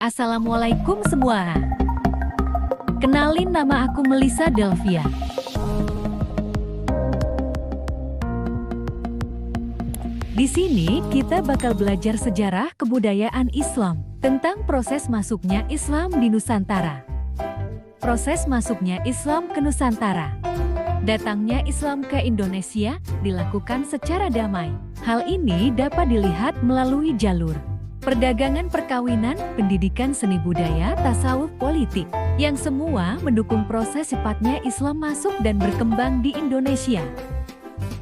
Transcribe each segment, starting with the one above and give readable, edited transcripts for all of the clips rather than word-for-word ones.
Assalamualaikum semua. Kenalin, nama aku Melissa Delvia. Di sini kita bakal belajar sejarah kebudayaan Islam tentang proses masuknya Islam di Nusantara. Proses masuknya Islam ke Nusantara. Datangnya Islam ke Indonesia dilakukan secara damai. Hal ini dapat dilihat melalui jalur perdagangan, perkawinan, pendidikan, seni budaya, tasawuf, politik, yang semua mendukung proses sifatnya Islam masuk dan berkembang di Indonesia.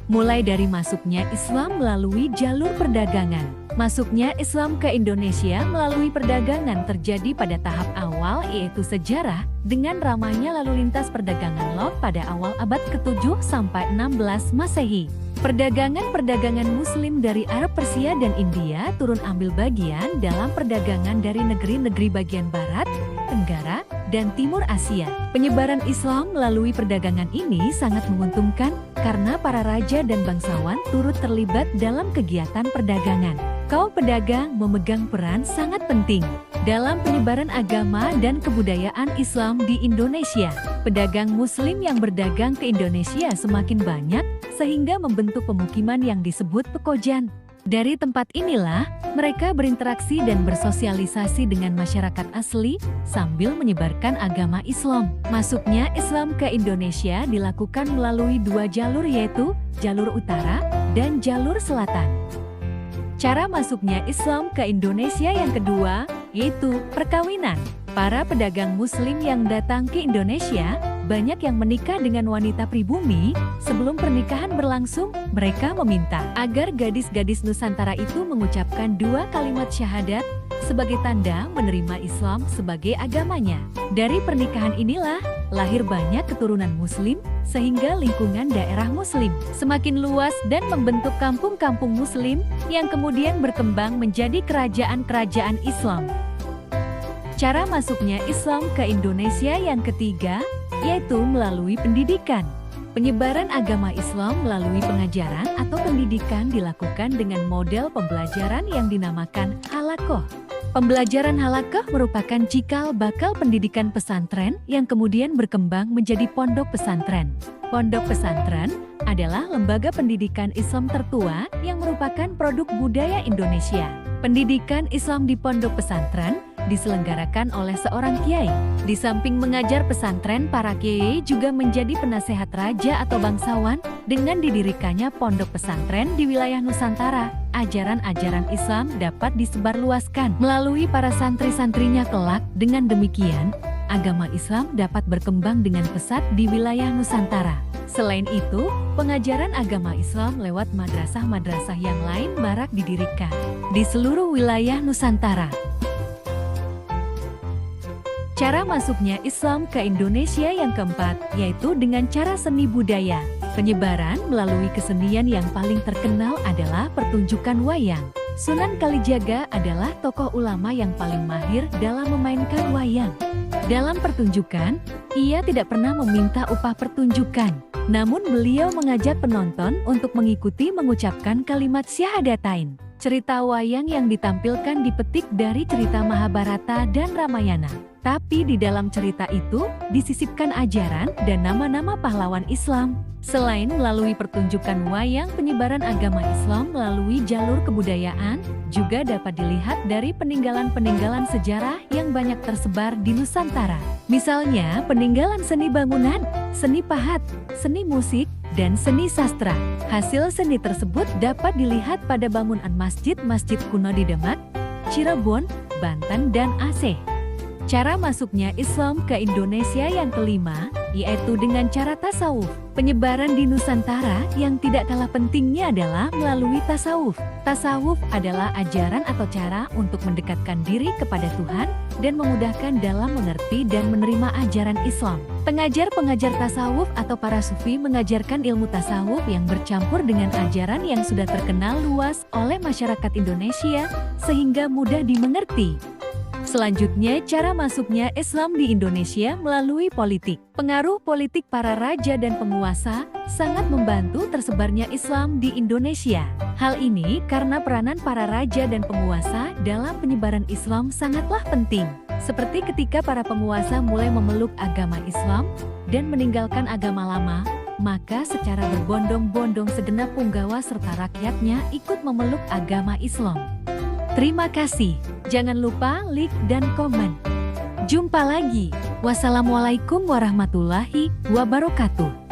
Mulai dari masuknya Islam melalui jalur perdagangan. Masuknya Islam ke Indonesia melalui perdagangan terjadi pada tahap awal, yaitu sejarah, dengan ramainya lalu lintas perdagangan lot pada awal abad ke-7 sampai 16 Masehi. Perdagangan Muslim dari Arab, Persia, dan India turun ambil bagian dalam perdagangan dari negeri-negeri bagian Barat, Tenggara, dan Timur Asia. Penyebaran Islam melalui perdagangan ini sangat menguntungkan karena para raja dan bangsawan turut terlibat dalam kegiatan perdagangan. Kaum pedagang memegang peran sangat penting dalam penyebaran agama dan kebudayaan Islam di Indonesia. Pedagang Muslim yang berdagang ke Indonesia semakin banyak sehingga membentuk pemukiman yang disebut pekojan. Dari tempat inilah mereka berinteraksi dan bersosialisasi dengan masyarakat asli sambil menyebarkan agama Islam. Masuknya Islam ke Indonesia dilakukan melalui dua jalur, yaitu jalur utara dan jalur selatan. Cara masuknya Islam ke Indonesia yang kedua yaitu perkawinan. Para pedagang Muslim yang datang ke Indonesia banyak yang menikah dengan wanita pribumi. Sebelum pernikahan berlangsung, mereka meminta agar gadis-gadis Nusantara itu mengucapkan dua kalimat syahadat sebagai tanda menerima Islam sebagai agamanya. Dari pernikahan inilah lahir banyak keturunan Muslim, sehingga lingkungan daerah Muslim semakin luas dan membentuk kampung-kampung Muslim yang kemudian berkembang menjadi kerajaan-kerajaan Islam. Cara masuknya Islam ke Indonesia yang ketiga yaitu melalui pendidikan. Penyebaran agama Islam melalui pengajaran atau pendidikan dilakukan dengan model pembelajaran yang dinamakan halaqah. Pembelajaran halaqah merupakan cikal bakal pendidikan pesantren yang kemudian berkembang menjadi pondok pesantren. Pondok pesantren adalah lembaga pendidikan Islam tertua yang merupakan produk budaya Indonesia. Pendidikan Islam di pondok pesantren diselenggarakan oleh seorang kiai. Di samping mengajar pesantren, para kiai juga menjadi penasehat raja atau bangsawan. Dengan didirikannya pondok pesantren di wilayah Nusantara, ajaran-ajaran Islam dapat disebarluaskan melalui para santri-santrinya kelak. Dengan demikian, agama Islam dapat berkembang dengan pesat di wilayah Nusantara. Selain itu, pengajaran agama Islam lewat madrasah-madrasah yang lain marak didirikan di seluruh wilayah Nusantara. Cara masuknya Islam ke Indonesia yang keempat yaitu dengan cara seni budaya. Penyebaran melalui kesenian yang paling terkenal adalah pertunjukan wayang. Sunan Kalijaga adalah tokoh ulama yang paling mahir dalam memainkan wayang. Dalam pertunjukan, ia tidak pernah meminta upah pertunjukan. Namun beliau mengajak penonton untuk mengikuti mengucapkan kalimat syahadatain. Cerita wayang yang ditampilkan dipetik dari cerita Mahabharata dan Ramayana. Tapi di dalam cerita itu disisipkan ajaran dan nama-nama pahlawan Islam. Selain melalui pertunjukan wayang, penyebaran agama Islam melalui jalur kebudayaan juga dapat dilihat dari peninggalan-peninggalan sejarah yang banyak tersebar di Nusantara. Misalnya peninggalan seni bangunan, seni pahat, seni musik, dan seni sastra. Hasil seni tersebut dapat dilihat pada bangunan masjid-masjid kuno di Demak, Cirebon, Banten, dan Aceh. Cara masuknya Islam ke Indonesia yang kelima yaitu dengan cara tasawuf. Penyebaran di Nusantara yang tidak kalah pentingnya adalah melalui tasawuf. Tasawuf adalah ajaran atau cara untuk mendekatkan diri kepada Tuhan dan memudahkan dalam mengerti dan menerima ajaran Islam. Pengajar-pengajar tasawuf atau para sufi mengajarkan ilmu tasawuf yang bercampur dengan ajaran yang sudah terkenal luas oleh masyarakat Indonesia sehingga mudah dimengerti. Selanjutnya, cara masuknya Islam di Indonesia melalui politik. Pengaruh politik para raja dan penguasa sangat membantu tersebarnya Islam di Indonesia. Hal ini karena peranan para raja dan penguasa dalam penyebaran Islam sangatlah penting. Seperti ketika para penguasa mulai memeluk agama Islam dan meninggalkan agama lama, maka secara berbondong-bondong segenap punggawa serta rakyatnya ikut memeluk agama Islam. Terima kasih. Jangan lupa like dan komen. Jumpa lagi. Wassalamualaikum warahmatullahi wabarakatuh.